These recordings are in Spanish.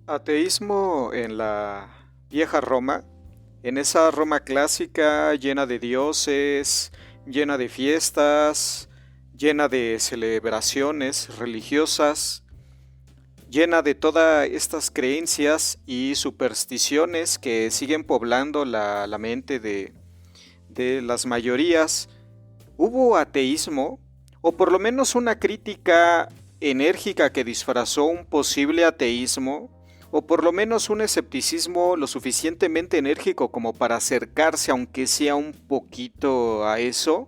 Ateísmo en la vieja Roma, en esa Roma clásica llena de dioses, llena de fiestas, llena de celebraciones religiosas, llena de todas estas creencias y supersticiones que siguen poblando la mente de las mayorías. ¿Hubo ateísmo? O por lo menos una crítica enérgica que disfrazó un posible ateísmo, o por lo menos un escepticismo lo suficientemente enérgico como para acercarse, aunque sea un poquito a eso.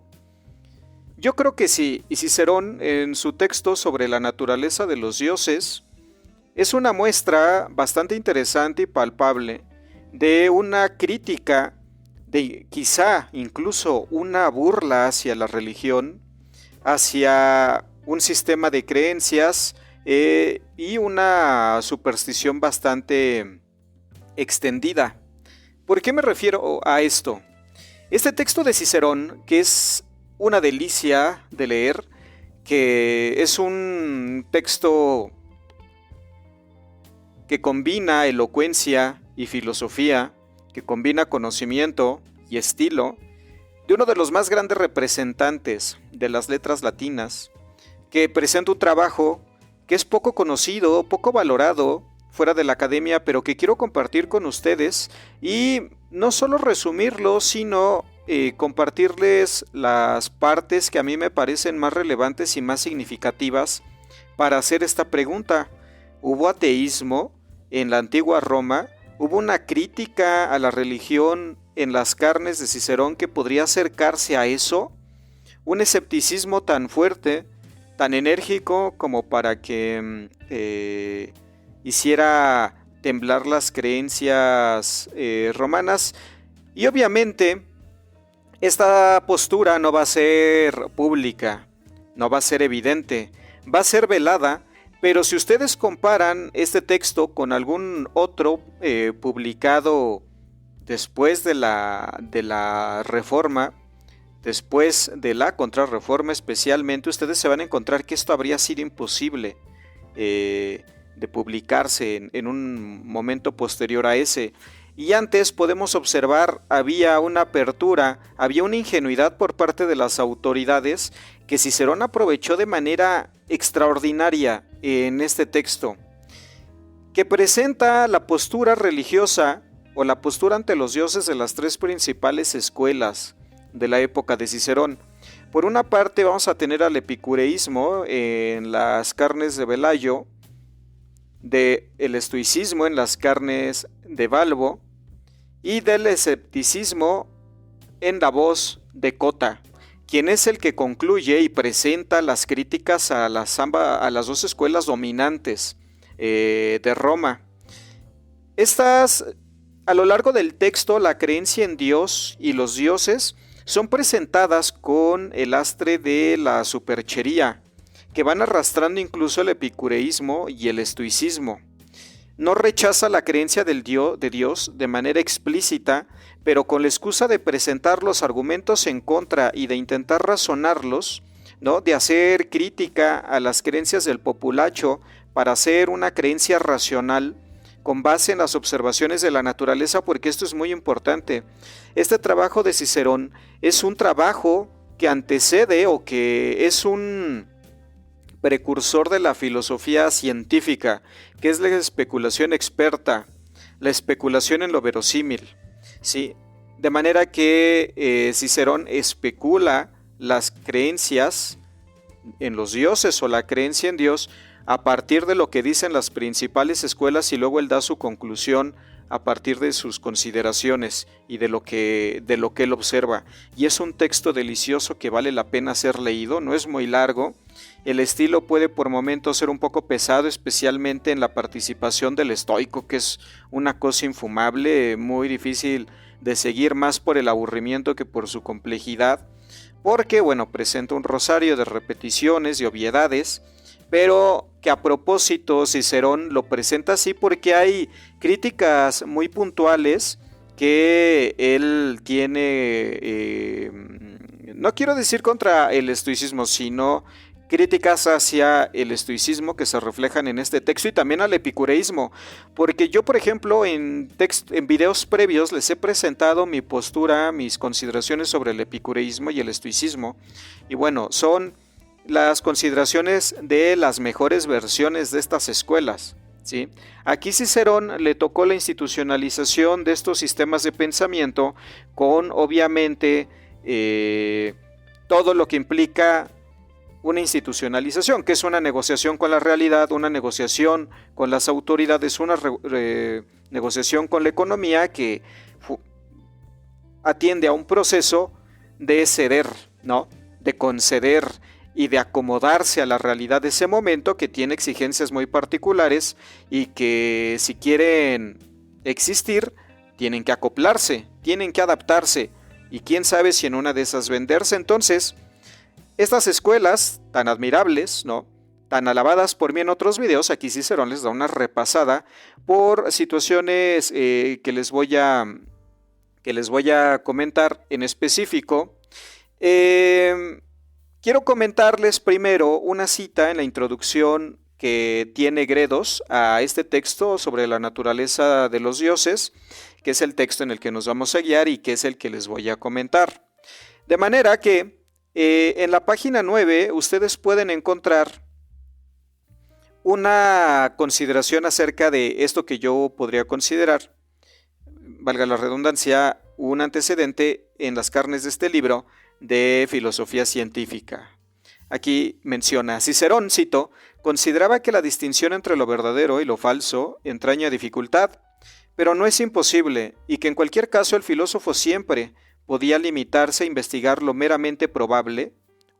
Yo creo que sí, y Cicerón en su texto sobre la naturaleza de los dioses es una muestra bastante interesante y palpable de una crítica, de quizá incluso una burla hacia la religión, hacia un sistema de creencias y una superstición bastante extendida. ¿Por qué me refiero a esto? Este texto de Cicerón, que es una delicia de leer, que es un texto que combina elocuencia y filosofía, que combina conocimiento y estilo, de uno de los más grandes representantes de las letras latinas, que presenta un trabajo que es poco conocido, poco valorado fuera de la academia, pero que quiero compartir con ustedes y no solo resumirlo, sino compartirles las partes que a mí me parecen más relevantes y más significativas para hacer esta pregunta. ¿Hubo ateísmo en la antigua Roma? ¿Hubo una crítica a la religión en las carnes de Cicerón que podría acercarse a eso? ¿Un escepticismo tan fuerte, tan enérgico como para que hiciera temblar las creencias romanas? Y obviamente esta postura no va a ser pública, no va a ser evidente, va a ser velada, pero si ustedes comparan este texto con algún otro publicado después de la Reforma, después de la Contrarreforma especialmente, ustedes se van a encontrar que esto habría sido imposible de publicarse en un momento posterior a ese. Y antes podemos observar había una apertura, había una ingenuidad por parte de las autoridades que Cicerón aprovechó de manera extraordinaria en este texto, que presenta la postura religiosa o la postura ante los dioses de las tres principales escuelas de la época de Cicerón. Por una parte vamos a tener al epicureísmo en las carnes de Velayo, del estoicismo en las carnes de Balbo y del escepticismo en la voz de Cota, quien es el que concluye y presenta las críticas a las dos escuelas dominantes de Roma. Estas, a lo largo del texto, la creencia en Dios y los dioses son presentadas con el lastre de la superchería, que van arrastrando incluso el epicureísmo y el estoicismo. No rechaza la creencia de Dios de manera explícita, pero con la excusa de presentar los argumentos en contra y de intentar razonarlos, ¿no? De hacer crítica a las creencias del populacho para hacer una creencia racional con base en las observaciones de la naturaleza, porque esto es muy importante. Este trabajo de Cicerón es un trabajo que antecede o que es un precursor de la filosofía científica, que es la especulación experta, la especulación en lo verosímil. ¿Sí? De manera que Cicerón especula las creencias en los dioses o la creencia en Dios a partir de lo que dicen las principales escuelas y luego él da su conclusión a partir de sus consideraciones y de lo que él observa. Y es un texto delicioso que vale la pena ser leído, no es muy largo. El estilo puede por momentos ser un poco pesado, especialmente en la participación del estoico, que es una cosa infumable, muy difícil de seguir más por el aburrimiento que por su complejidad, porque bueno, presenta un rosario de repeticiones y obviedades, pero que a propósito Cicerón lo presenta así porque hay críticas muy puntuales que él tiene, no quiero decir contra el estoicismo, sino críticas hacia el estoicismo que se reflejan en este texto y también al epicureísmo, porque yo, por ejemplo, en videos previos les he presentado mi postura, mis consideraciones sobre el epicureísmo y el estoicismo, y bueno, son las consideraciones de las mejores versiones de estas escuelas. ¿Sí? Aquí Cicerón le tocó la institucionalización de estos sistemas de pensamiento con, obviamente, todo lo que implica una institucionalización, que es una negociación con la realidad, una negociación con las autoridades, una negociación con la economía que atiende a un proceso de ceder, ¿no? De conceder y de acomodarse a la realidad de ese momento, que tiene exigencias muy particulares y que, si quieren existir, tienen que acoplarse, tienen que adaptarse, y quién sabe si en una de esas venderse. Entonces, estas escuelas tan admirables, ¿no?, tan alabadas por mí en otros videos, aquí Cicerón les da una repasada por situaciones que les voy a comentar en específico. Quiero comentarles primero una cita en la introducción que tiene Gredos a este texto sobre la naturaleza de los dioses, que es el texto en el que nos vamos a guiar y que es el que les voy a comentar. De manera que en la página 9 ustedes pueden encontrar una consideración acerca de esto que yo podría considerar, valga la redundancia, un antecedente en las carnes de este libro de filosofía científica. Aquí menciona: Cicerón, cito, consideraba que la distinción entre lo verdadero y lo falso entraña dificultad, pero no es imposible, y que en cualquier caso el filósofo siempre podía limitarse a investigar lo meramente probable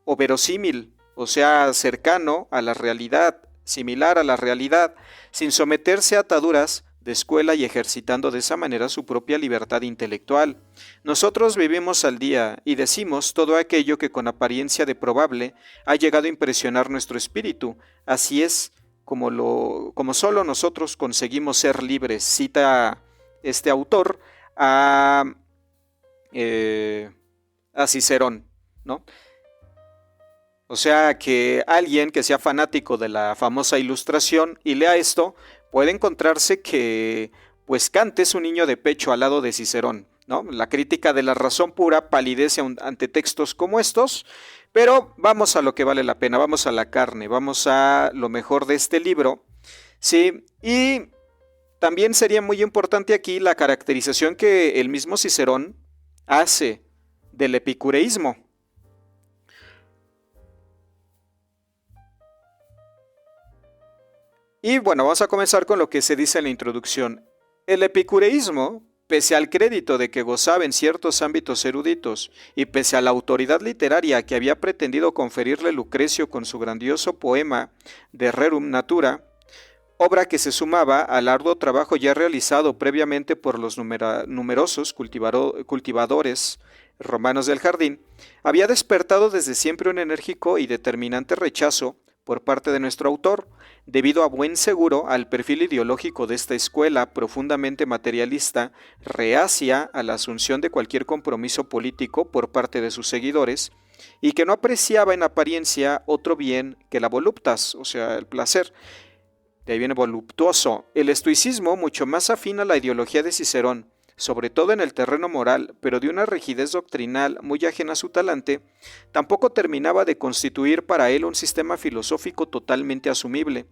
o verosímil, o sea, cercano a la realidad, similar a la realidad, sin someterse a ataduras de escuela y ejercitando de esa manera su propia libertad intelectual. Nosotros vivimos al día y decimos todo aquello que con apariencia de probable ha llegado a impresionar nuestro espíritu. Así es como solo nosotros conseguimos ser libres. Cita este autor a Cicerón, ¿no? O sea, que alguien que sea fanático de la famosa Ilustración y lea esto, puede encontrarse que pues Kant es un niño de pecho al lado de Cicerón, ¿no? La crítica de la razón pura palidece ante textos como estos, pero vamos a lo que vale la pena, vamos a la carne, vamos a lo mejor de este libro, ¿sí? Y también sería muy importante aquí la caracterización que el mismo Cicerón hace del epicureísmo. Y bueno, vamos a comenzar con lo que se dice en la introducción. El epicureísmo, pese al crédito de que gozaba en ciertos ámbitos eruditos y pese a la autoridad literaria que había pretendido conferirle Lucrecio con su grandioso poema De Rerum Natura, obra que se sumaba al arduo trabajo ya realizado previamente por los numerosos cultivadores romanos del jardín, había despertado desde siempre un enérgico y determinante rechazo por parte de nuestro autor, debido a buen seguro al perfil ideológico de esta escuela profundamente materialista, reacia a la asunción de cualquier compromiso político por parte de sus seguidores, y que no apreciaba en apariencia otro bien que la voluptas, o sea, el placer. De ahí viene voluptuoso. El estoicismo, mucho más afín a la ideología de Cicerón, sobre todo en el terreno moral, pero de una rigidez doctrinal muy ajena a su talante, tampoco terminaba de constituir para él un sistema filosófico totalmente asumible.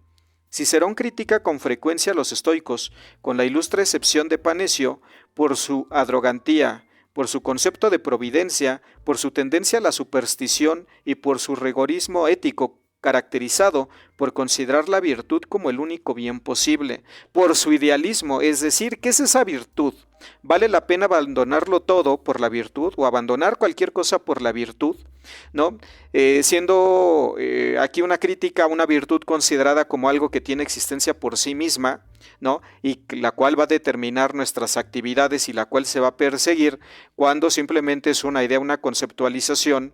Cicerón critica con frecuencia a los estoicos, con la ilustre excepción de Panecio, por su adrogantía, por su concepto de providencia, por su tendencia a la superstición y por su rigorismo ético, caracterizado por considerar la virtud como el único bien posible, por su idealismo, es decir, ¿qué es esa virtud? ¿Vale la pena abandonarlo todo por la virtud o abandonar cualquier cosa por la virtud? ¿No? Siendo aquí una crítica a una virtud considerada como algo que tiene existencia por sí misma, ¿no? Y la cual va a determinar nuestras actividades y la cual se va a perseguir, cuando simplemente es una idea, una conceptualización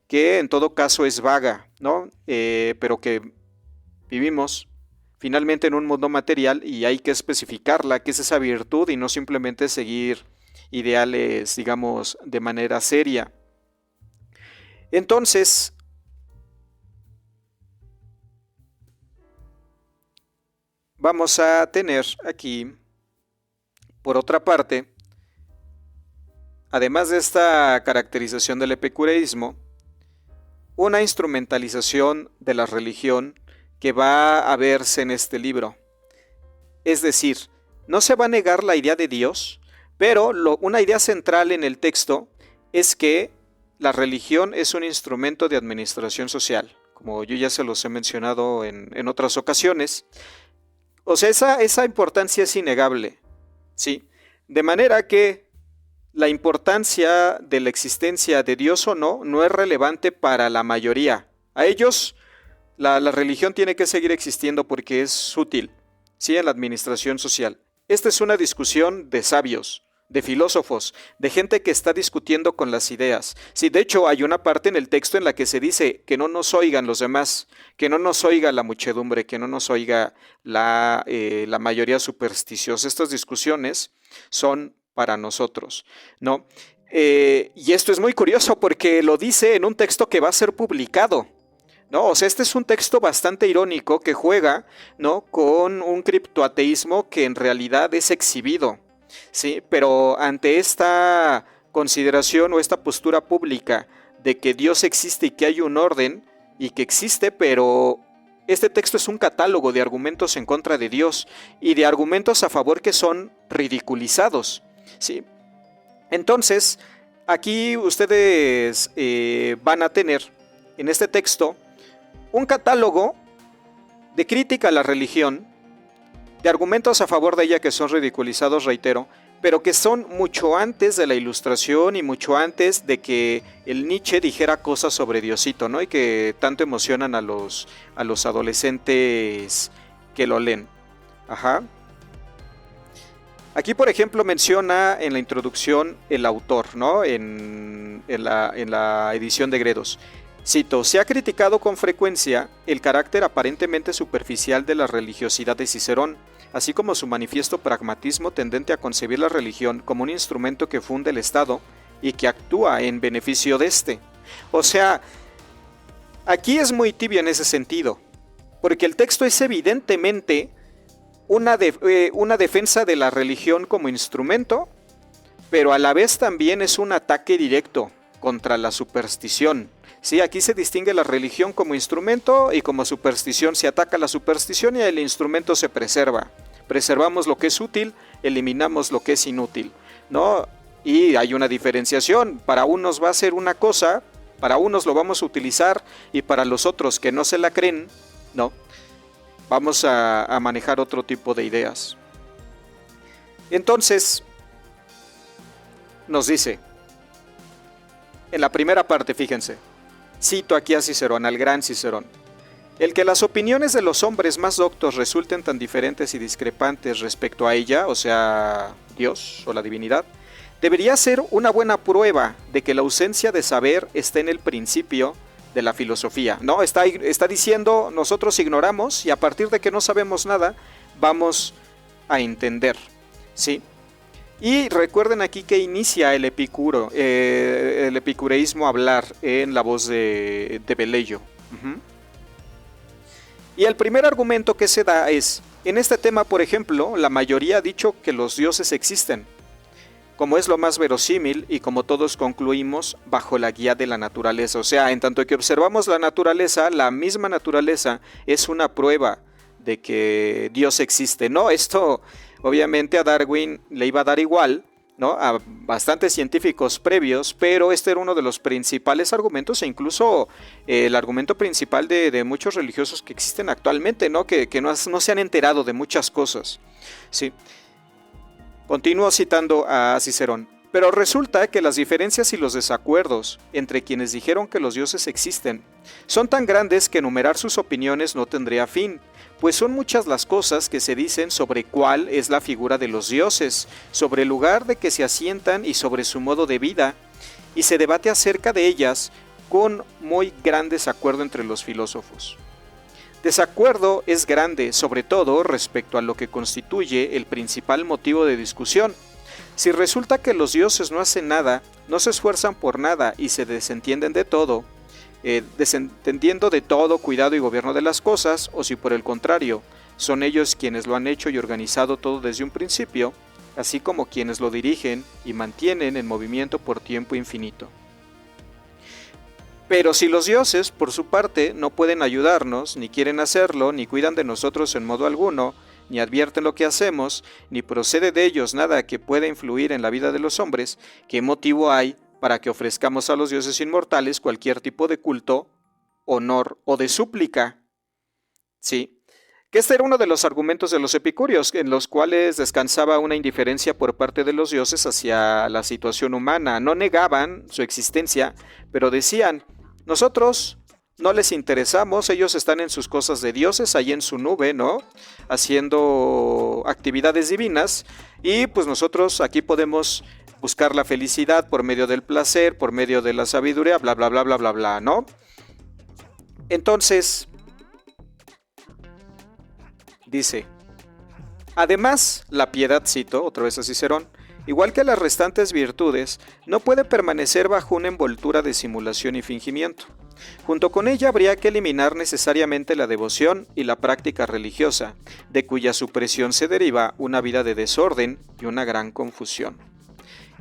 que en todo caso es vaga, ¿no? Pero que vivimos finalmente en un mundo material y hay que especificarla, qué es esa virtud, y no simplemente seguir ideales, digamos, de manera seria. Entonces, vamos a tener aquí, por otra parte, además de esta caracterización del epicureísmo, una instrumentalización de la religión que va a verse en este libro. Es decir, no se va a negar la idea de Dios, pero una idea central en el texto es que la religión es un instrumento de administración social, como yo ya se los he mencionado en otras ocasiones. O sea, esa importancia es innegable, ¿sí? De manera que la importancia de la existencia de Dios o no es relevante para la mayoría. A ellos la religión tiene que seguir existiendo porque es útil, ¿sí? En la administración social. Esta es una discusión de sabios, de filósofos, de gente que está discutiendo con las ideas. Sí, de hecho hay una parte en el texto en la que se dice que no nos oigan los demás, que no nos oiga la muchedumbre, que no nos oiga la mayoría supersticiosa. Estas discusiones son para nosotros, ¿no? Y esto es muy curioso porque lo dice en un texto que va a ser publicado, ¿no? O sea, este es un texto bastante irónico que juega, ¿no?, con un criptoateísmo que en realidad es exhibido, ¿sí? Pero ante esta consideración o esta postura pública de que Dios existe y que hay un orden y que existe, pero este texto es un catálogo de argumentos en contra de Dios y de argumentos a favor que son ridiculizados, ¿sí? Entonces, aquí ustedes van a tener en este texto un catálogo de crítica a la religión, de argumentos a favor de ella que son ridiculizados, reitero, pero que son mucho antes de la Ilustración y mucho antes de que el Nietzsche dijera cosas sobre Diosito, ¿no? Y que tanto emocionan a los adolescentes que lo leen. Ajá. Aquí, por ejemplo, menciona en la introducción el autor, ¿no? En la edición de Gredos. Cito, se ha criticado con frecuencia el carácter aparentemente superficial de la religiosidad de Cicerón, así como su manifiesto pragmatismo tendente a concebir la religión como un instrumento que funde el Estado y que actúa en beneficio de éste. O sea, aquí es muy tibio en ese sentido, porque el texto es evidentemente una defensa de la religión como instrumento, pero a la vez también es un ataque directo contra la superstición. Sí, aquí se distingue la religión como instrumento y como superstición se ataca la superstición y el instrumento se preserva. Preservamos lo que es útil, eliminamos lo que es inútil, ¿no? Y hay una diferenciación. Para unos va a ser una cosa, para unos lo vamos a utilizar y para los otros que no se la creen, ¿no?, vamos a manejar otro tipo de ideas. Entonces, nos dice, en la primera parte, fíjense, cito aquí a Cicerón, al gran Cicerón. El que las opiniones de los hombres más doctos resulten tan diferentes y discrepantes respecto a ella, o sea, Dios o la divinidad, debería ser una buena prueba de que la ausencia de saber está en el principio de la filosofía, ¿no? Está diciendo, nosotros ignoramos y a partir de que no sabemos nada, vamos a entender, ¿sí? Y recuerden aquí que inicia el epicureísmo a hablar en la voz de Velleio. Y el primer argumento que se da es, en este tema, por ejemplo, la mayoría ha dicho que los dioses existen, como es lo más verosímil y como todos concluimos bajo la guía de la naturaleza. O sea, en tanto que observamos la naturaleza, la misma naturaleza es una prueba de que Dios existe, ¿no? Esto obviamente a Darwin le iba a dar igual, ¿no?, a bastantes científicos previos, pero este era uno de los principales argumentos e incluso el argumento principal de muchos religiosos que existen actualmente, ¿no?, que no se han enterado de muchas cosas, ¿sí? Continúo citando a Cicerón. Pero resulta que las diferencias y los desacuerdos entre quienes dijeron que los dioses existen son tan grandes que enumerar sus opiniones no tendría fin, pues son muchas las cosas que se dicen sobre cuál es la figura de los dioses, sobre el lugar de que se asientan y sobre su modo de vida, y se debate acerca de ellas con muy gran desacuerdo entre los filósofos. Desacuerdo es grande, sobre todo respecto a lo que constituye el principal motivo de discusión. Si resulta que los dioses no hacen nada, no se esfuerzan por nada y se desentienden de todo, desentendiendo de todo cuidado y gobierno de las cosas, o si por el contrario, son ellos quienes lo han hecho y organizado todo desde un principio, así como quienes lo dirigen y mantienen en movimiento por tiempo infinito. Pero si los dioses, por su parte, no pueden ayudarnos, ni quieren hacerlo, ni cuidan de nosotros en modo alguno, ni advierten lo que hacemos, ni procede de ellos nada que pueda influir en la vida de los hombres, ¿qué motivo hay para que ofrezcamos a los dioses inmortales cualquier tipo de culto, honor o de súplica? Sí, que este era uno de los argumentos de los epicúreos, en los cuales descansaba una indiferencia por parte de los dioses hacia la situación humana. No negaban su existencia, pero decían: nosotros no les interesamos, ellos están en sus cosas de dioses, ahí en su nube, ¿no? Haciendo actividades divinas, y pues nosotros aquí podemos buscar la felicidad por medio del placer, por medio de la sabiduría, bla, bla, bla, bla, bla, bla, ¿no? Entonces, dice: además, la piedad, cito otra vez a Cicerón, igual que las restantes virtudes, no puede permanecer bajo una envoltura de simulación y fingimiento. Junto con ella habría que eliminar necesariamente la devoción y la práctica religiosa, de cuya supresión se deriva una vida de desorden y una gran confusión.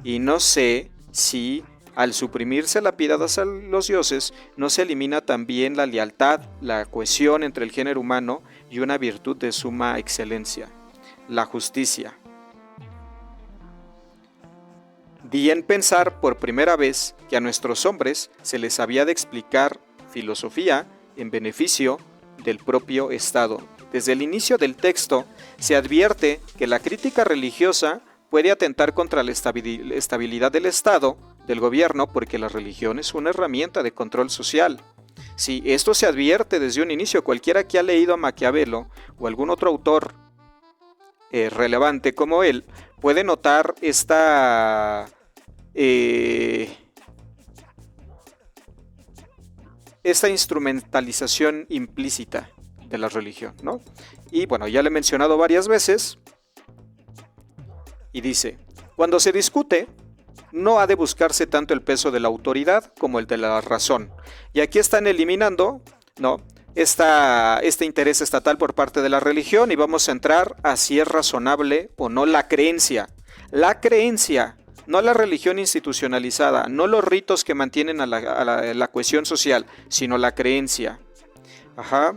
Y no sé si al suprimirse la piedad hacia los dioses, no se elimina también la lealtad, la cohesión entre el género humano y una virtud de suma excelencia, la justicia. Di en pensar por primera vez que a nuestros hombres se les había de explicar filosofía en beneficio del propio Estado. Desde el inicio del texto se advierte que la crítica religiosa puede atentar contra la estabilidad del Estado, del gobierno, porque la religión es una herramienta de control social. Si esto se advierte desde un inicio, cualquiera que ha leído a Maquiavelo o algún otro autor relevante como él, puede notar esta instrumentalización implícita de la religión, ¿no? Y bueno, ya le he mencionado varias veces, y dice: cuando se discute, no ha de buscarse tanto el peso de la autoridad como el de la razón. Y aquí están eliminando, ¿no?, este interés estatal por parte de la religión, y vamos a entrar a si es razonable o no la creencia. La creencia, no la religión institucionalizada, no los ritos que mantienen a la cohesión social, sino la creencia. Ajá.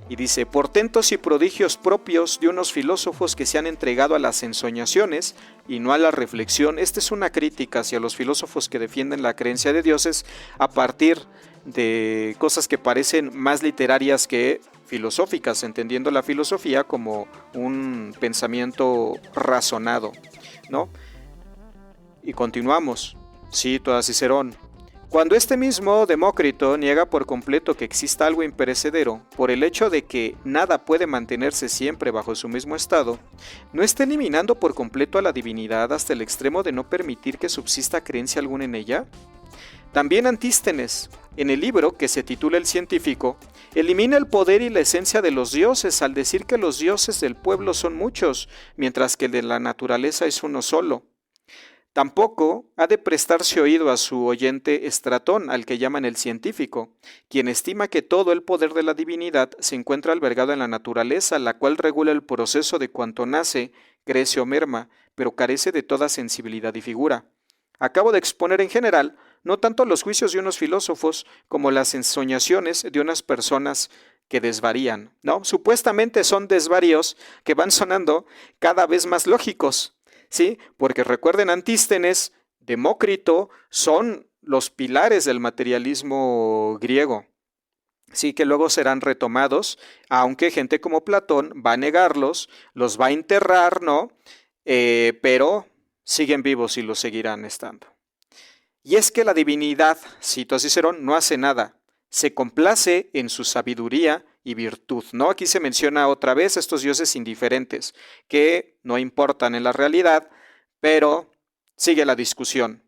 Y dice: portentos y prodigios propios de unos filósofos que se han entregado a las ensoñaciones y no a la reflexión. Esta es una crítica hacia los filósofos que defienden la creencia de dioses a partir de cosas que parecen más literarias que filosóficas, entendiendo la filosofía como un pensamiento razonado, ¿no? Y continuamos. Cito a Cicerón: cuando este mismo Demócrito niega por completo que exista algo imperecedero por el hecho de que nada puede mantenerse siempre bajo su mismo estado, ¿no está eliminando por completo a la divinidad hasta el extremo de no permitir que subsista creencia alguna en ella? También Antístenes, en el libro que se titula El Científico, elimina el poder y la esencia de los dioses al decir que los dioses del pueblo son muchos, mientras que el de la naturaleza es uno solo. Tampoco ha de prestarse oído a su oyente Estratón, al que llaman el científico, quien estima que todo el poder de la divinidad se encuentra albergado en la naturaleza, la cual regula el proceso de cuanto nace, crece o merma, pero carece de toda sensibilidad y figura. Acabo de exponer en general no tanto los juicios de unos filósofos como las ensoñaciones de unas personas que desvarían, ¿no? Supuestamente son desvaríos que van sonando cada vez más lógicos, ¿sí? Porque recuerden, Antístenes, Demócrito son los pilares del materialismo griego, sí, que luego serán retomados, aunque gente como Platón va a negarlos, los va a enterrar, ¿no? Pero siguen vivos y lo seguirán estando. Y es que la divinidad, cito a Cicerón, no hace nada, se complace en su sabiduría y virtud, ¿no? Aquí se menciona otra vez estos dioses indiferentes, que no importan en la realidad, pero sigue la discusión.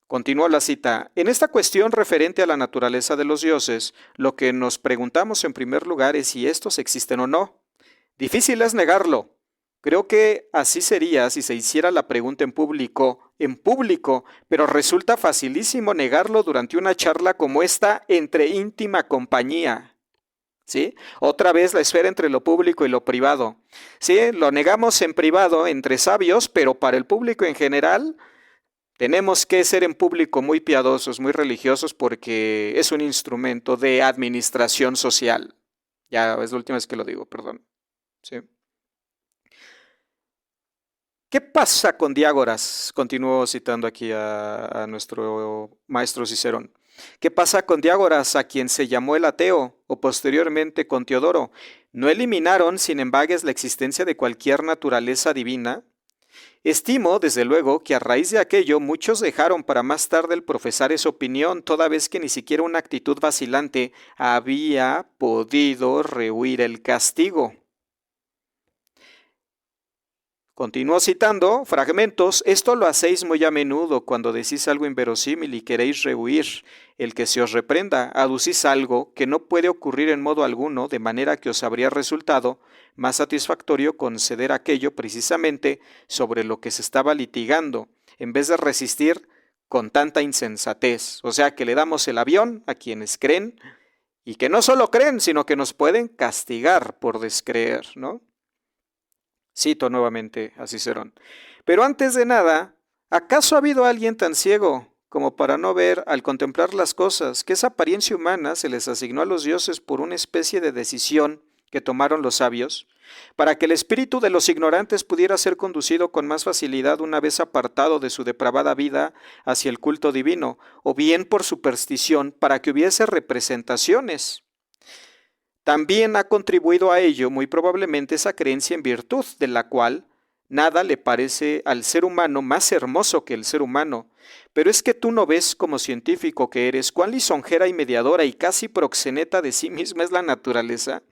Continúa la cita: en esta cuestión referente a la naturaleza de los dioses, lo que nos preguntamos en primer lugar es si estos existen o no. Difícil es negarlo. Creo que así sería si se hiciera la pregunta en público, pero resulta facilísimo negarlo durante una charla como esta entre íntima compañía. ¿Sí? Otra vez la esfera entre lo público y lo privado. ¿Sí? Lo negamos en privado entre sabios, pero para el público en general tenemos que ser en público muy piadosos, muy religiosos, porque es un instrumento de administración social. Ya es la última vez que lo digo, perdón. ¿Sí? ¿Qué pasa con Diágoras? Continúo citando aquí a nuestro maestro Cicerón. ¿Qué pasa con Diágoras, a quien se llamó el ateo, o posteriormente con Teodoro? ¿No eliminaron, sin embargo, la existencia de cualquier naturaleza divina? Estimo, desde luego, que a raíz de aquello muchos dejaron para más tarde el profesar esa opinión, toda vez que ni siquiera una actitud vacilante había podido rehuir el castigo. Continúo citando fragmentos. Esto lo hacéis muy a menudo cuando decís algo inverosímil y queréis rehuir el que se os reprenda. Aducís algo que no puede ocurrir en modo alguno, de manera que os habría resultado más satisfactorio conceder aquello precisamente sobre lo que se estaba litigando, en vez de resistir con tanta insensatez. O sea que le damos el avión a quienes creen y que no solo creen, sino que nos pueden castigar por descreer, ¿no? Cito nuevamente a Cicerón. Pero antes de nada, ¿acaso ha habido alguien tan ciego como para no ver, al contemplar las cosas, que esa apariencia humana se les asignó a los dioses por una especie de decisión que tomaron los sabios, para que el espíritu de los ignorantes pudiera ser conducido con más facilidad una vez apartado de su depravada vida hacia el culto divino, o bien por superstición, para que hubiese representaciones? También ha contribuido a ello muy probablemente esa creencia en virtud, de la cual nada le parece al ser humano más hermoso que el ser humano. Pero es que tú no ves, como científico que eres, cuán lisonjera y mediadora y casi proxeneta de sí misma es la naturaleza.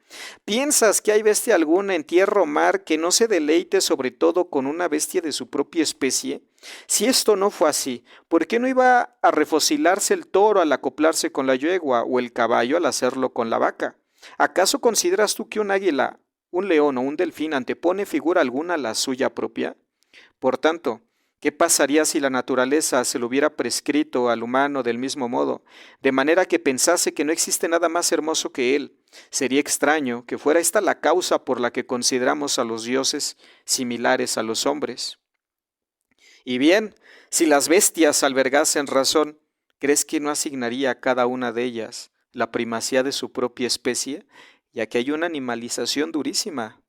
¿Piensas que hay bestia alguna en tierra o mar que no se deleite sobre todo con una bestia de su propia especie? Si esto no fue así, ¿por qué no iba a refocilarse el toro al acoplarse con la yegua o el caballo al hacerlo con la vaca? ¿Acaso consideras tú que un águila, un león o un delfín antepone figura alguna a la suya propia? Por tanto, ¿qué pasaría si la naturaleza se lo hubiera prescrito al humano del mismo modo, de manera que pensase que no existe nada más hermoso que él? Sería extraño que fuera esta la causa por la que consideramos a los dioses similares a los hombres. Y bien, si las bestias albergasen razón, ¿crees que no asignaría a cada una de ellas la primacía de su propia especie? Ya que hay una animalización durísima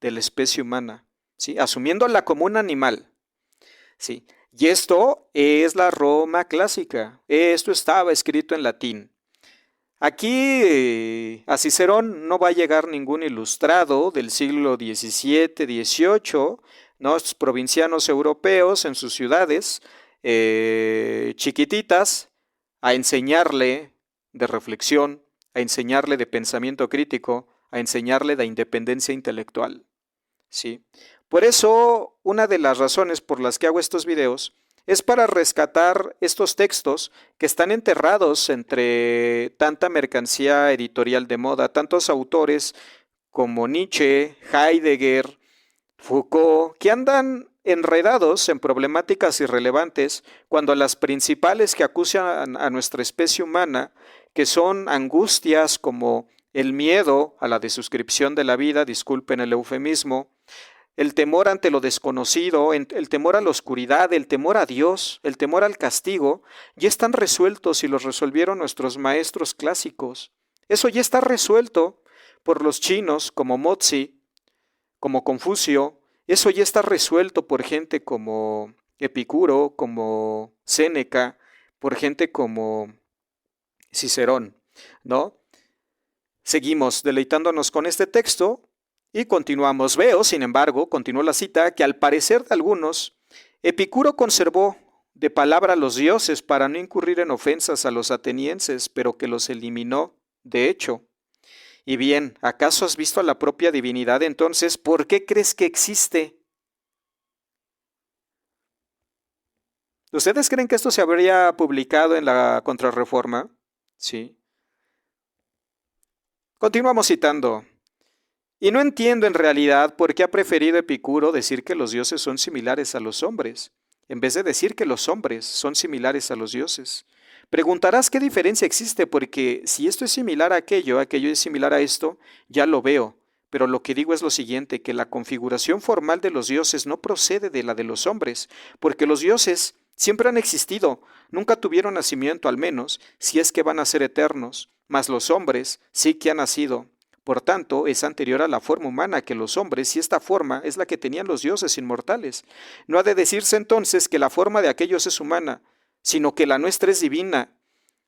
de la especie humana, ¿sí? Asumiéndola como un animal, ¿sí? Y esto es la Roma clásica. Esto estaba escrito en latín. Aquí a Cicerón no va a llegar ningún ilustrado del siglo XVII, XVIII, ¿no? Estos provincianos europeos en sus ciudades chiquititas, a enseñarle de reflexión, a enseñarle de pensamiento crítico, a enseñarle de independencia intelectual, ¿sí? Por eso, una de las razones por las que hago estos videos es para rescatar estos textos que están enterrados entre tanta mercancía editorial de moda, tantos autores como Nietzsche, Heidegger, Foucault, que andan enredados en problemáticas irrelevantes cuando las principales que acusan a nuestra especie humana, que son angustias como el miedo a la desuscripción de la vida, disculpen el eufemismo, el temor ante lo desconocido, el temor a la oscuridad, el temor a Dios, el temor al castigo, ya están resueltos y los resolvieron nuestros maestros clásicos. Eso ya está resuelto por los chinos como Mozi, como Confucio. Eso ya está resuelto por gente como Epicuro, como Séneca, por gente como Cicerón, ¿no? Seguimos deleitándonos con este texto y continuamos. Veo, sin embargo, continuó la cita, que al parecer de algunos, Epicuro conservó de palabra a los dioses para no incurrir en ofensas a los atenienses, pero que los eliminó de hecho. Y bien, ¿acaso has visto a la propia divinidad entonces? ¿Por qué crees que existe? ¿Ustedes creen que esto se habría publicado en la Contrarreforma? Sí. Continuamos citando. Y no entiendo en realidad por qué ha preferido Epicuro decir que los dioses son similares a los hombres, en vez de decir que los hombres son similares a los dioses. Preguntarás qué diferencia existe, porque si esto es similar a aquello, aquello es similar a esto, ya lo veo. Pero lo que digo es lo siguiente, que la configuración formal de los dioses no procede de la de los hombres, porque los dioses siempre han existido, nunca tuvieron nacimiento al menos, si es que van a ser eternos, mas los hombres sí que han nacido. Por tanto, es anterior a la forma humana que los hombres, y esta forma es la que tenían los dioses inmortales. No ha de decirse entonces que la forma de aquellos es humana, sino que la nuestra es divina.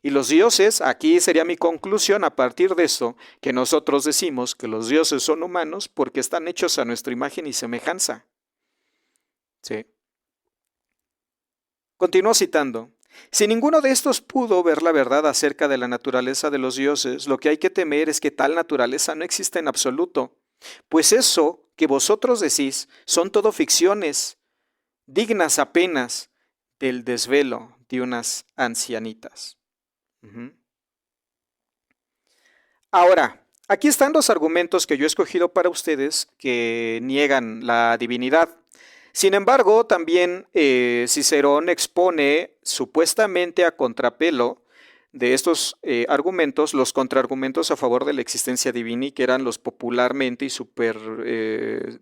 Y los dioses, aquí sería mi conclusión a partir de esto, que nosotros decimos que los dioses son humanos porque están hechos a nuestra imagen y semejanza. Sí. Continúo citando. Si ninguno de estos pudo ver la verdad acerca de la naturaleza de los dioses, lo que hay que temer es que tal naturaleza no exista en absoluto, pues eso que vosotros decís son todo ficciones, dignas apenas del desvelo de unas ancianitas. Ahora, aquí están los argumentos que yo he escogido para ustedes que niegan la divinidad. Sin embargo, también Cicerón expone supuestamente a contrapelo de estos argumentos los contraargumentos a favor de la existencia divina y que eran los popularmente y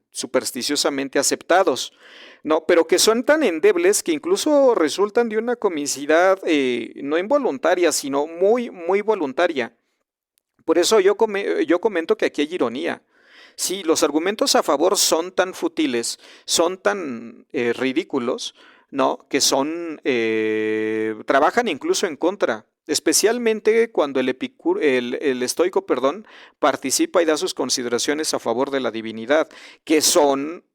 supersticiosamente aceptados, ¿no? Pero que son tan endebles que incluso resultan de una comicidad no involuntaria, sino muy, muy voluntaria. Por eso yo comento que aquí hay ironía. Sí, los argumentos a favor son tan futiles, son tan ridículos, ¿no? Que trabajan incluso en contra, especialmente cuando el estoico, perdón, participa y da sus consideraciones a favor de la divinidad, que son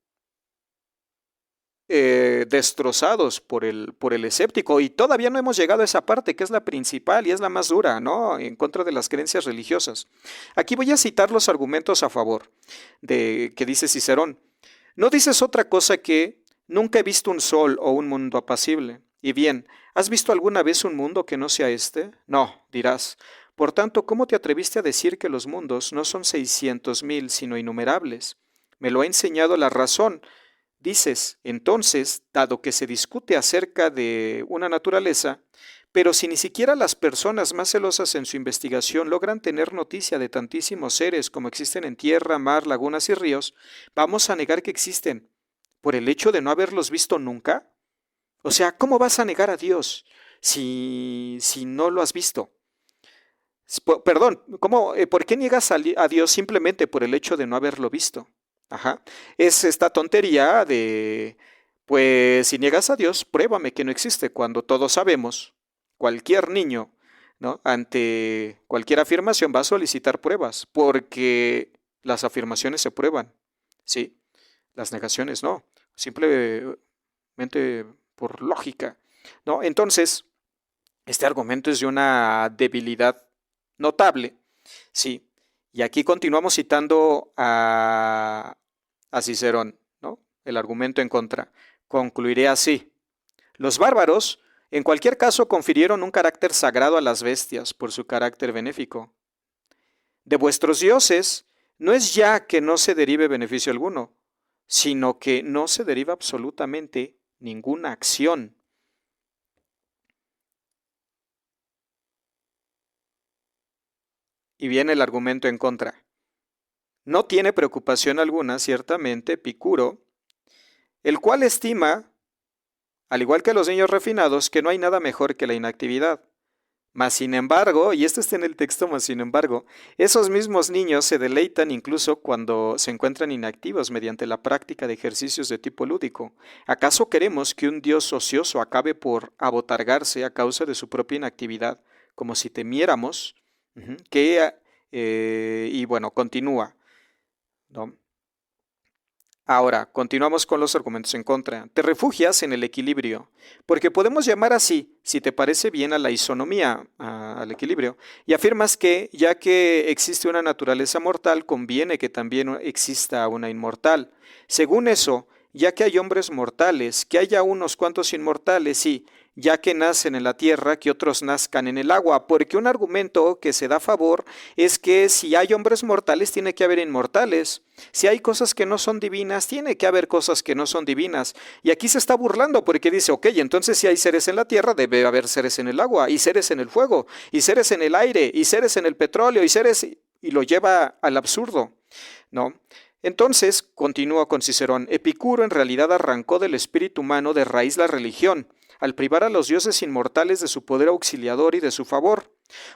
destrozados por el escéptico. Y todavía no hemos llegado a esa parte, que es la principal y es la más dura, ¿no? En contra de las creencias religiosas. Aquí voy a citar los argumentos a favor de que dice Cicerón. No dices otra cosa que nunca he visto un sol o un mundo apacible. Y bien, ¿has visto alguna vez un mundo que no sea este? No, dirás. Por tanto, ¿cómo te atreviste a decir que los mundos no son 600.000, sino innumerables? Me lo ha enseñado la razón. Dices, entonces, dado que se discute acerca de una naturaleza, pero si ni siquiera las personas más celosas en su investigación logran tener noticia de tantísimos seres como existen en tierra, mar, lagunas y ríos, ¿vamos a negar que existen por el hecho de no haberlos visto nunca? O sea, ¿cómo vas a negar a Dios si no lo has visto? Perdón, ¿por qué niegas a Dios simplemente por el hecho de no haberlo visto? Ajá. Es esta tontería de, pues si niegas a Dios, pruébame que no existe, cuando todos sabemos, cualquier niño, ¿no? Ante cualquier afirmación va a solicitar pruebas, porque las afirmaciones se prueban, ¿sí? Las negaciones no, simplemente por lógica, ¿no? Entonces, este argumento es de una debilidad notable, ¿sí? Y aquí continuamos citando a Cicerón, ¿no? El argumento en contra. Concluiré así. Los bárbaros, en cualquier caso, confirieron un carácter sagrado a las bestias por su carácter benéfico. De vuestros dioses, no es ya que no se derive beneficio alguno, sino que no se deriva absolutamente ninguna acción. Y viene el argumento en contra. No tiene preocupación alguna, ciertamente, Epicuro, el cual estima, al igual que los niños refinados, que no hay nada mejor que la inactividad. Mas sin embargo, y esto está en el texto, mas sin embargo, esos mismos niños se deleitan incluso cuando se encuentran inactivos mediante la práctica de ejercicios de tipo lúdico. ¿Acaso queremos que un dios ocioso acabe por abotargarse a causa de su propia inactividad, como si temiéramos y bueno, continúa, ¿no? Ahora, continuamos con los argumentos en contra. Te refugias en el equilibrio, porque podemos llamar así, si te parece bien, a la isonomía, al equilibrio, y afirmas que, ya que existe una naturaleza mortal, conviene que también exista una inmortal. Según eso, ya que hay hombres mortales, que haya unos cuantos inmortales, sí, ya que nacen en la tierra, que otros nazcan en el agua, porque un argumento que se da a favor es que si hay hombres mortales, tiene que haber inmortales. Si hay cosas que no son divinas, tiene que haber cosas que no son divinas. Y aquí se está burlando porque dice, ok, entonces si hay seres en la tierra, debe haber seres en el agua, y seres en el fuego, y seres en el aire, y seres en el petróleo, y seres... y lo lleva al absurdo, ¿no? Entonces, continúa con Cicerón, Epicuro en realidad arrancó del espíritu humano de raíz la religión, al privar a los dioses inmortales de su poder auxiliador y de su favor,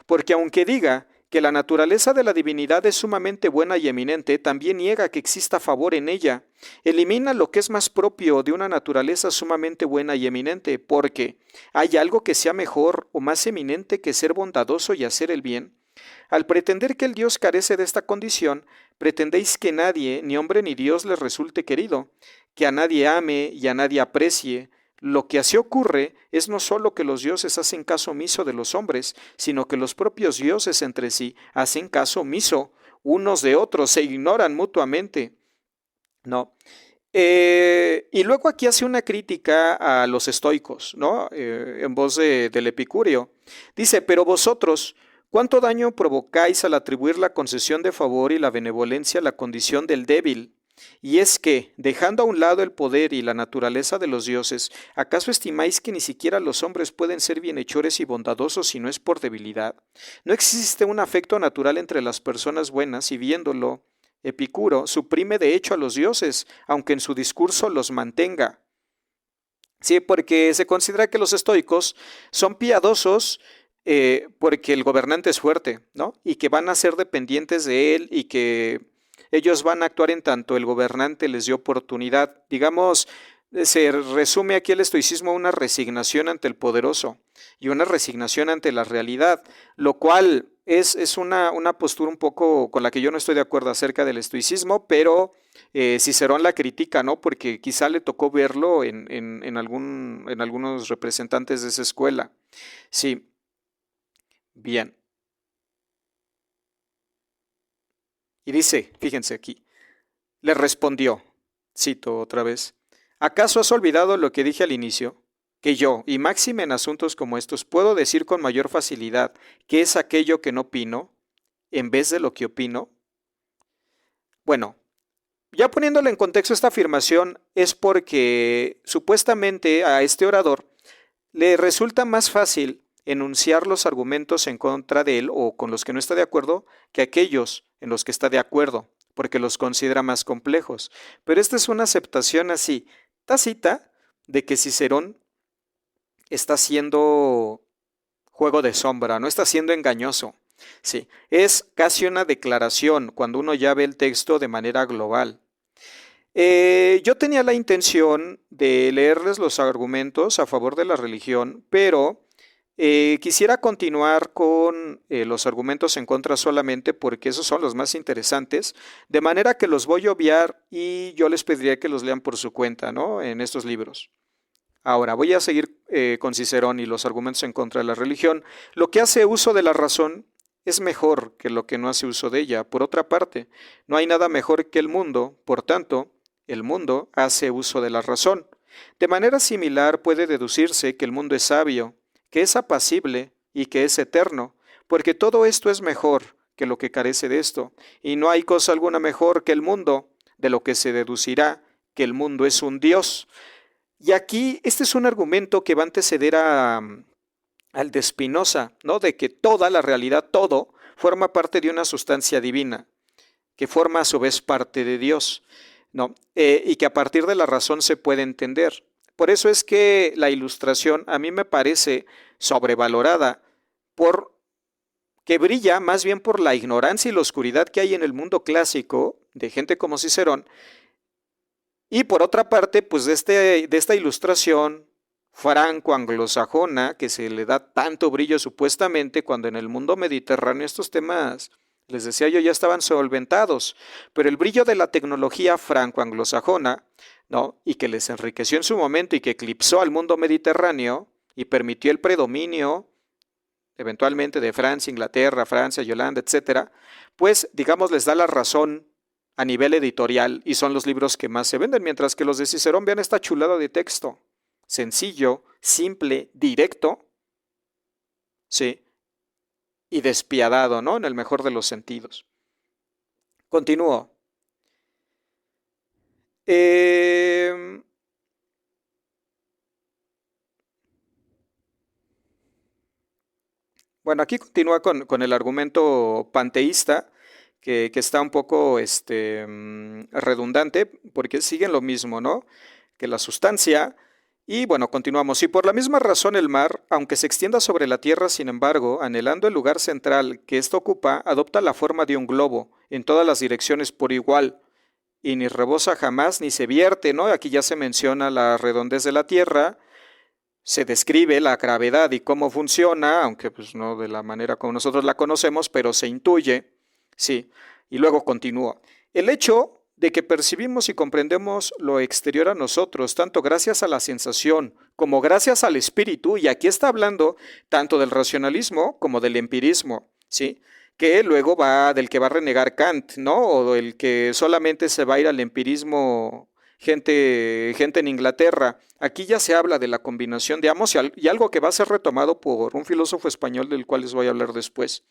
porque aunque diga que la naturaleza de la divinidad es sumamente buena y eminente, también niega que exista favor en ella. Elimina lo que es más propio de una naturaleza sumamente buena y eminente, porque ¿hay algo que sea mejor o más eminente que ser bondadoso y hacer el bien? Al pretender que el Dios carece de esta condición, pretendéis que nadie, ni hombre ni Dios, les resulte querido, que a nadie ame y a nadie aprecie. Lo que así ocurre es no sólo que los dioses hacen caso omiso de los hombres, sino que los propios dioses entre sí hacen caso omiso unos de otros, se ignoran mutuamente. No. Y luego aquí hace una crítica a los estoicos, ¿no? En voz del Epicúreo. Dice, pero vosotros, ¿cuánto daño provocáis al atribuir la concesión de favor y la benevolencia a la condición del débil? Y es que, dejando a un lado el poder y la naturaleza de los dioses, ¿acaso estimáis que ni siquiera los hombres pueden ser bienhechores y bondadosos si no es por debilidad? ¿No existe un afecto natural entre las personas buenas y viéndolo, Epicuro suprime de hecho a los dioses, aunque en su discurso los mantenga? Sí, porque se considera que los estoicos son piadosos porque el gobernante es fuerte, ¿no? Y que van a ser dependientes de él y que ellos van a actuar en tanto el gobernante les dio oportunidad. Digamos, se resume aquí el estoicismo a una resignación ante el poderoso y una resignación ante la realidad, lo cual es una postura un poco con la que yo no estoy de acuerdo acerca del estoicismo, pero Cicerón la critica, ¿no? Porque quizá le tocó verlo en algunos representantes de esa escuela. Sí, bien. Y dice, fíjense aquí, le respondió, cito otra vez, ¿acaso has olvidado lo que dije al inicio? Que yo, y máxime en asuntos como estos, puedo decir con mayor facilidad qué es aquello que no opino, en vez de lo que opino. Bueno, ya poniéndole en contexto esta afirmación es porque supuestamente a este orador le resulta más fácil enunciar los argumentos en contra de él o con los que no está de acuerdo que aquellos en los que está de acuerdo, porque los considera más complejos. Pero esta es una aceptación así, tácita, de que Cicerón está haciendo juego de sombra, no está siendo engañoso. Sí, es casi una declaración cuando uno ya ve el texto de manera global. Yo tenía la intención de leerles los argumentos a favor de la religión, pero quisiera continuar con los argumentos en contra solamente porque esos son los más interesantes, de manera que los voy a obviar y yo les pediría que los lean por su cuenta, ¿no? En estos libros. Ahora, voy a seguir con Cicerón y los argumentos en contra de la religión. Lo que hace uso de la razón es mejor que lo que no hace uso de ella. Por otra parte, no hay nada mejor que el mundo, por tanto, el mundo hace uso de la razón. De manera similar puede deducirse que el mundo es sabio, que es apacible y que es eterno, porque todo esto es mejor que lo que carece de esto, y no hay cosa alguna mejor que el mundo, de lo que se deducirá que el mundo es un Dios. Y aquí este es un argumento que va a anteceder al de Spinoza, ¿no? De que toda la realidad, todo, forma parte de una sustancia divina, que forma a su vez parte de Dios, ¿no? Y que a partir de la razón se puede entender. Por eso es que la ilustración a mí me parece sobrevalorada, por que brilla más bien por la ignorancia y la oscuridad que hay en el mundo clásico de gente como Cicerón, y por otra parte, pues de esta ilustración franco-anglosajona que se le da tanto brillo supuestamente cuando en el mundo mediterráneo estos temas, les decía yo, ya estaban solventados, pero el brillo de la tecnología franco-anglosajona, ¿no? Y que les enriqueció en su momento y que eclipsó al mundo mediterráneo y permitió el predominio eventualmente de Francia, Inglaterra, Francia, Yolanda, etcétera, pues digamos les da la razón a nivel editorial y son los libros que más se venden, mientras que los de Cicerón, vean esta chulada de texto. sencillo, simple, directo, sí, y despiadado, ¿no? En el mejor de los sentidos. Continúo. Em, bueno, aquí continúa con el argumento panteísta, que está un poco redundante, porque siguen lo mismo, ¿no? Que la sustancia. Y bueno, continuamos. Y por la misma razón el mar, aunque se extienda sobre la tierra, sin embargo, anhelando el lugar central que éste ocupa, adopta la forma de un globo en todas las direcciones por igual, y ni rebosa jamás ni se vierte, ¿no? Aquí ya se menciona la redondez de la tierra, se describe la gravedad y cómo funciona, aunque pues no de la manera como nosotros la conocemos, pero se intuye, sí. Y luego continúa. El hecho de que percibimos y comprendemos lo exterior a nosotros, tanto gracias a la sensación como gracias al espíritu, y aquí está hablando tanto del racionalismo como del empirismo, ¿sí? Que luego va del que va a renegar Kant, ¿no? O el que solamente se va a ir al empirismo gente en Inglaterra. Aquí ya se habla de la combinación de ambos y algo que va a ser retomado por un filósofo español del cual les voy a hablar después.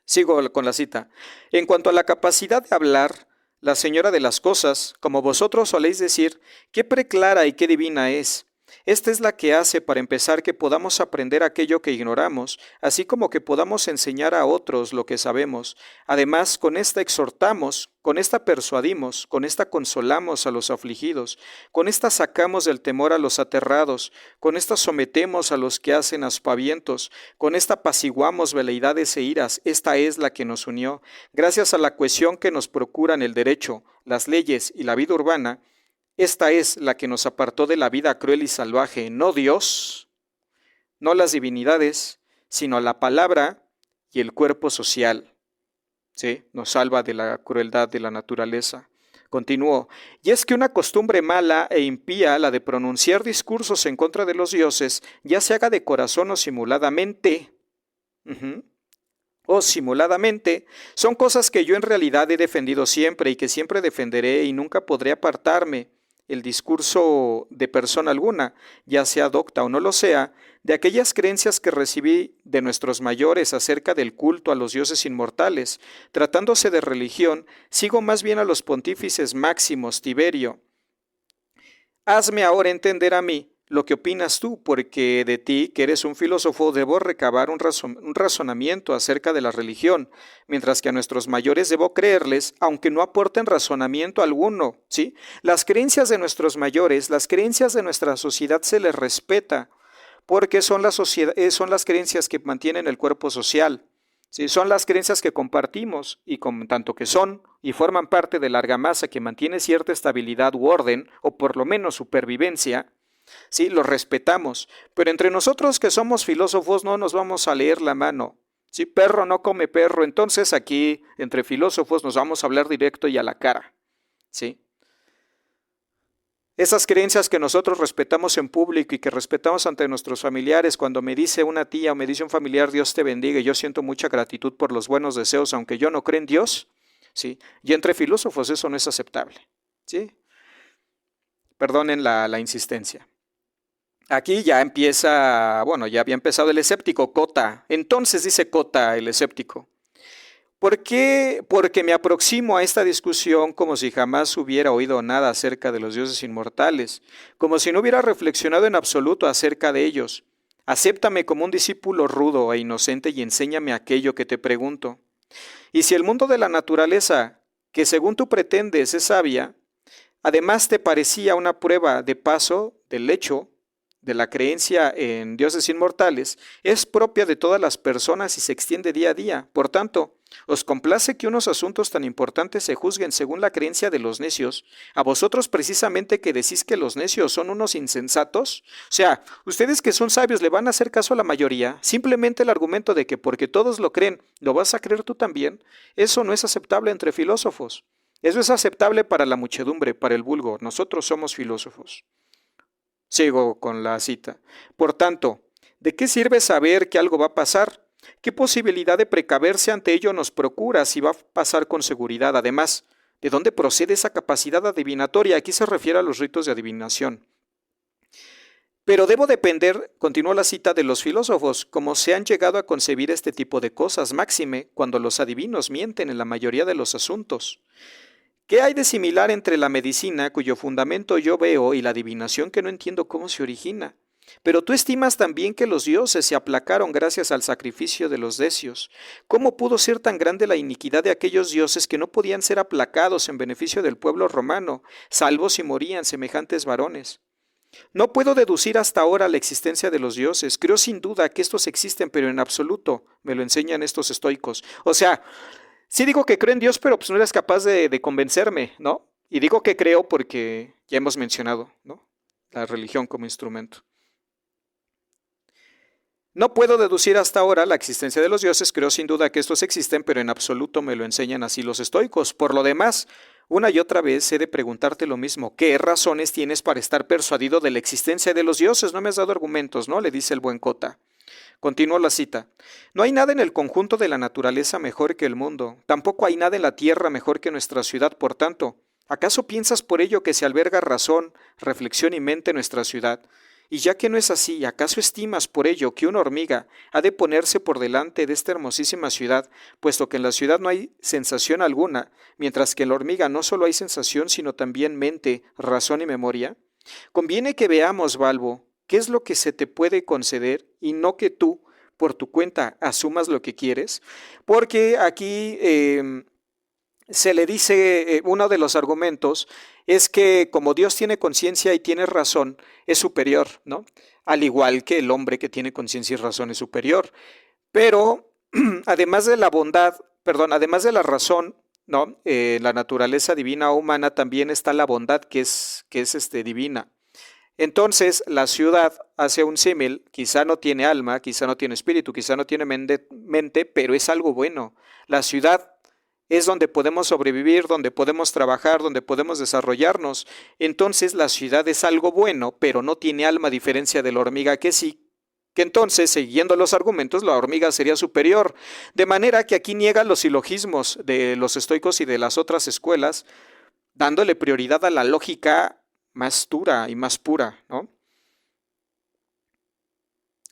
Sigo con la cita. En cuanto a la capacidad de hablar, la señora de las cosas, como vosotros soléis decir, qué preclara y qué divina es. Esta es la que hace, para empezar, que podamos aprender aquello que ignoramos, así como que podamos enseñar a otros lo que sabemos. Además, con esta exhortamos, con esta persuadimos, con esta consolamos a los afligidos, con esta sacamos del temor a los aterrados, con esta sometemos a los que hacen aspavientos, con esta apaciguamos veleidades e iras. Esta es la que nos unió. Gracias a la cohesión que nos procuran el derecho, las leyes y la vida urbana, esta es la que nos apartó de la vida cruel y salvaje, no Dios, no las divinidades, sino la palabra y el cuerpo social. ¿Sí? Nos salva de la crueldad de la naturaleza. Continuó. Y es que una costumbre mala e impía, la de pronunciar discursos en contra de los dioses, ya se haga de corazón o simuladamente, o simuladamente, son cosas que yo en realidad he defendido siempre y que siempre defenderé y nunca podré apartarme el discurso de persona alguna, ya sea docta o no lo sea, de aquellas creencias que recibí de nuestros mayores acerca del culto a los dioses inmortales. Tratándose de religión, sigo más bien a los pontífices Máximos, Tiberio. Hazme ahora entender a mí lo que opinas tú, porque de ti, que eres un filósofo, debo recabar un razonamiento acerca de la religión, mientras que a nuestros mayores debo creerles, aunque no aporten razonamiento alguno, ¿sí? Las creencias de nuestros mayores, las creencias de nuestra sociedad se les respeta, porque son las creencias que mantienen el cuerpo social, ¿sí? Son las creencias que compartimos, y con tanto que son y forman parte de la argamasa que mantiene cierta estabilidad u orden, o por lo menos supervivencia, sí, los respetamos, pero entre nosotros que somos filósofos no nos vamos a leer la mano. Si perro no come perro, entonces aquí entre filósofos nos vamos a hablar directo y a la cara. ¿Sí? Esas creencias que nosotros respetamos en público y que respetamos ante nuestros familiares, cuando me dice una tía o me dice un familiar, Dios te bendiga, y yo siento mucha gratitud por los buenos deseos, aunque yo no creo en Dios, ¿sí? Y entre filósofos eso no es aceptable. ¿Sí? Perdonen la insistencia. Aquí ya empieza, bueno, ya había empezado el escéptico, Cota. Entonces dice Cota, el escéptico. ¿Por qué? Porque me aproximo a esta discusión como si jamás hubiera oído nada acerca de los dioses inmortales, como si no hubiera reflexionado en absoluto acerca de ellos. Acéptame como un discípulo rudo e inocente y enséñame aquello que te pregunto. Y si el mundo de la naturaleza, que según tú pretendes es sabia, además te parecía una prueba de paso del hecho de la creencia en dioses inmortales, es propia de todas las personas y se extiende día a día. Por tanto, ¿os complace que unos asuntos tan importantes se juzguen según la creencia de los necios? ¿A vosotros precisamente que decís que los necios son unos insensatos? O sea, ustedes que son sabios le van a hacer caso a la mayoría, simplemente el argumento de que porque todos lo creen, ¿lo vas a creer tú también? Eso no es aceptable entre filósofos. Eso es aceptable para la muchedumbre, para el vulgo. Nosotros somos filósofos. Sigo con la cita. Por tanto, ¿de qué sirve saber que algo va a pasar? ¿Qué posibilidad de precaverse ante ello nos procura si va a pasar con seguridad? Además, ¿de dónde procede esa capacidad adivinatoria? Aquí se refiere a los ritos de adivinación. Pero debo depender, continúa la cita, de los filósofos, como se han llegado a concebir este tipo de cosas, máxime, cuando los adivinos mienten en la mayoría de los asuntos. ¿Qué hay de similar entre la medicina, cuyo fundamento yo veo, y la adivinación que no entiendo cómo se origina? Pero tú estimas también que los dioses se aplacaron gracias al sacrificio de los decios. ¿Cómo pudo ser tan grande la iniquidad de aquellos dioses que no podían ser aplacados en beneficio del pueblo romano, salvo si morían semejantes varones? No puedo deducir hasta ahora la existencia de los dioses. Creo sin duda que estos existen, pero en absoluto me lo enseñan estos estoicos. O sea, sí digo que creo en Dios, pero pues no eres capaz de convencerme, ¿no? Y digo que creo porque ya hemos mencionado, ¿no? La religión como instrumento. No puedo deducir hasta ahora la existencia de los dioses, creo sin duda que estos existen, pero en absoluto me lo enseñan así los estoicos. Por lo demás, una y otra vez he de preguntarte lo mismo. ¿Qué razones tienes para estar persuadido de la existencia de los dioses? No me has dado argumentos, ¿no? Le dice el buen Cota. Continúo la cita. No hay nada en el conjunto de la naturaleza mejor que el mundo. Tampoco hay nada en la tierra mejor que nuestra ciudad, por tanto. ¿Acaso piensas por ello que se alberga razón, reflexión y mente en nuestra ciudad? Y ya que no es así, ¿acaso estimas por ello que una hormiga ha de ponerse por delante de esta hermosísima ciudad, puesto que en la ciudad no hay sensación alguna, mientras que en la hormiga no solo hay sensación, sino también mente, razón y memoria? Conviene que veamos, Balbo, qué es lo que se te puede conceder y no que tú, por tu cuenta, asumas lo que quieres, porque aquí se le dice, uno de los argumentos es que como Dios tiene conciencia y tiene razón, es superior, ¿no? Al igual que el hombre que tiene conciencia y razón es superior. Pero además de la bondad, perdón, además de la razón, ¿no? La naturaleza divina o humana también está la bondad que es divina. Entonces, la ciudad hace un símil, quizá no tiene alma, quizá no tiene espíritu, quizá no tiene mente, pero es algo bueno. La ciudad es donde podemos sobrevivir, donde podemos trabajar, donde podemos desarrollarnos. Entonces la ciudad es algo bueno, pero no tiene alma a diferencia de la hormiga que sí, que entonces, siguiendo los argumentos, la hormiga sería superior. De manera que aquí niega los silogismos de los estoicos y de las otras escuelas, dándole prioridad a la lógica más dura y más pura, ¿no?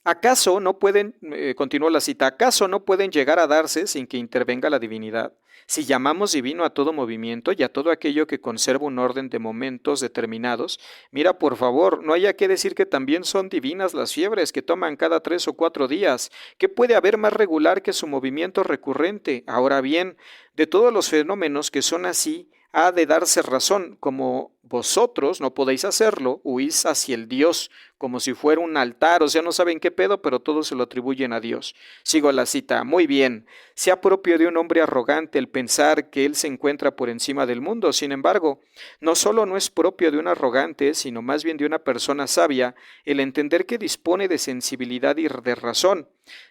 ¿Acaso no pueden, continúa la cita, acaso no pueden llegar a darse sin que intervenga la divinidad? Si llamamos divino a todo movimiento y a todo aquello que conserva un orden de momentos determinados, mira por favor, no haya que decir que también son divinas las fiebres que toman cada 3 o 4 días. ¿Qué puede haber más regular que su movimiento recurrente? Ahora bien, de todos los fenómenos que son así, ha de darse razón, como vosotros no podéis hacerlo, huís hacia el Dios, como si fuera un altar, o sea, no saben qué pedo, pero todo se lo atribuyen a Dios. Sigo la cita, muy bien, sea propio de un hombre arrogante el pensar que él se encuentra por encima del mundo, sin embargo, no solo no es propio de un arrogante, sino más bien de una persona sabia, el entender que dispone de sensibilidad y de razón.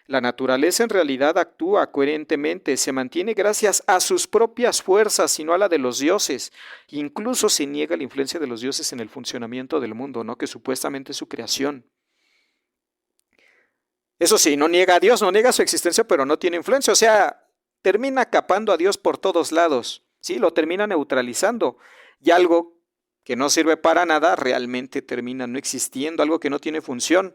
La naturaleza en realidad actúa coherentemente, se mantiene gracias a sus propias fuerzas y no a la de los dioses. Incluso se niega la influencia de los dioses en el funcionamiento del mundo, ¿no? Que supuestamente es su creación. Eso sí, no niega a Dios, no niega su existencia, pero no tiene influencia. O sea, termina capando a Dios por todos lados, ¿sí? Lo termina neutralizando. Y algo que no sirve para nada realmente termina no existiendo, algo que no tiene función.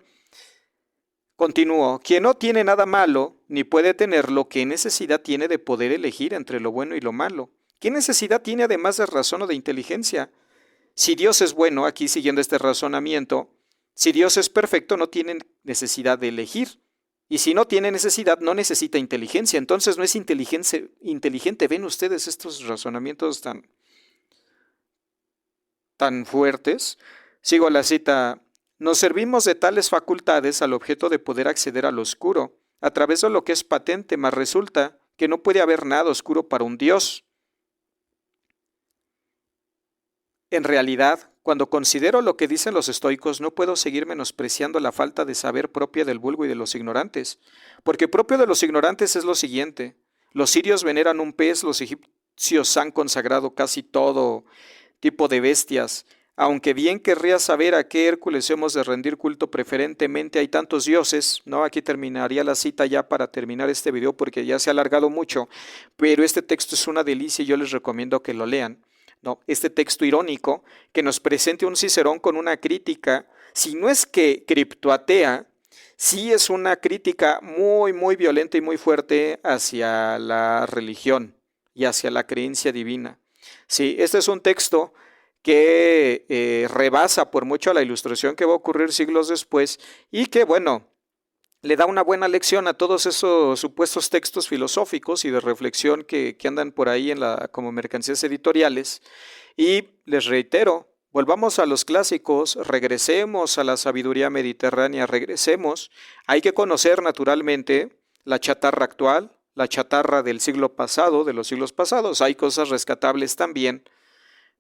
Continúo, quien no tiene nada malo, ni puede tenerlo, ¿qué necesidad tiene de poder elegir entre lo bueno y lo malo? ¿Qué necesidad tiene además de razón o de inteligencia? Si Dios es bueno, aquí siguiendo este razonamiento, si Dios es perfecto, no tiene necesidad de elegir. Y si no tiene necesidad, no necesita inteligencia. Entonces no es inteligente. ¿Ven ustedes estos razonamientos tan fuertes? Sigo la cita. Nos servimos de tales facultades al objeto de poder acceder al oscuro, a través de lo que es patente, mas resulta que no puede haber nada oscuro para un Dios. En realidad, cuando considero lo que dicen los estoicos, no puedo seguir menospreciando la falta de saber propia del vulgo y de los ignorantes, porque propio de los ignorantes es lo siguiente. Los sirios veneran un pez, los egipcios han consagrado casi todo tipo de bestias. Aunque bien querría saber a qué Hércules hemos de rendir culto preferentemente, hay tantos dioses, ¿no? Aquí terminaría la cita ya para terminar este video porque ya se ha alargado mucho, pero este texto es una delicia y yo les recomiendo que lo lean. ¿no? Este texto irónico que nos presente un Cicerón con una crítica, si no es que criptoatea, sí es una crítica muy, muy violenta y muy fuerte hacia la religión y hacia la creencia divina. Sí, este es un texto que rebasa por mucho a la ilustración que va a ocurrir siglos después y que, bueno, le da una buena lección a todos esos supuestos textos filosóficos y de reflexión que andan por ahí como mercancías editoriales. Y les reitero, volvamos a los clásicos, regresemos a la sabiduría mediterránea, regresemos. Hay que conocer naturalmente la chatarra actual, la chatarra del siglo pasado, de los siglos pasados. Hay cosas rescatables también,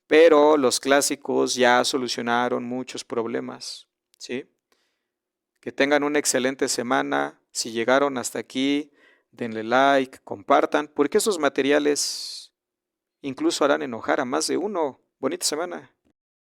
pero los clásicos ya solucionaron muchos problemas, ¿sí? Que tengan una excelente semana. Si llegaron hasta aquí, denle like, compartan, porque esos materiales incluso harán enojar a más de uno. Bonita semana.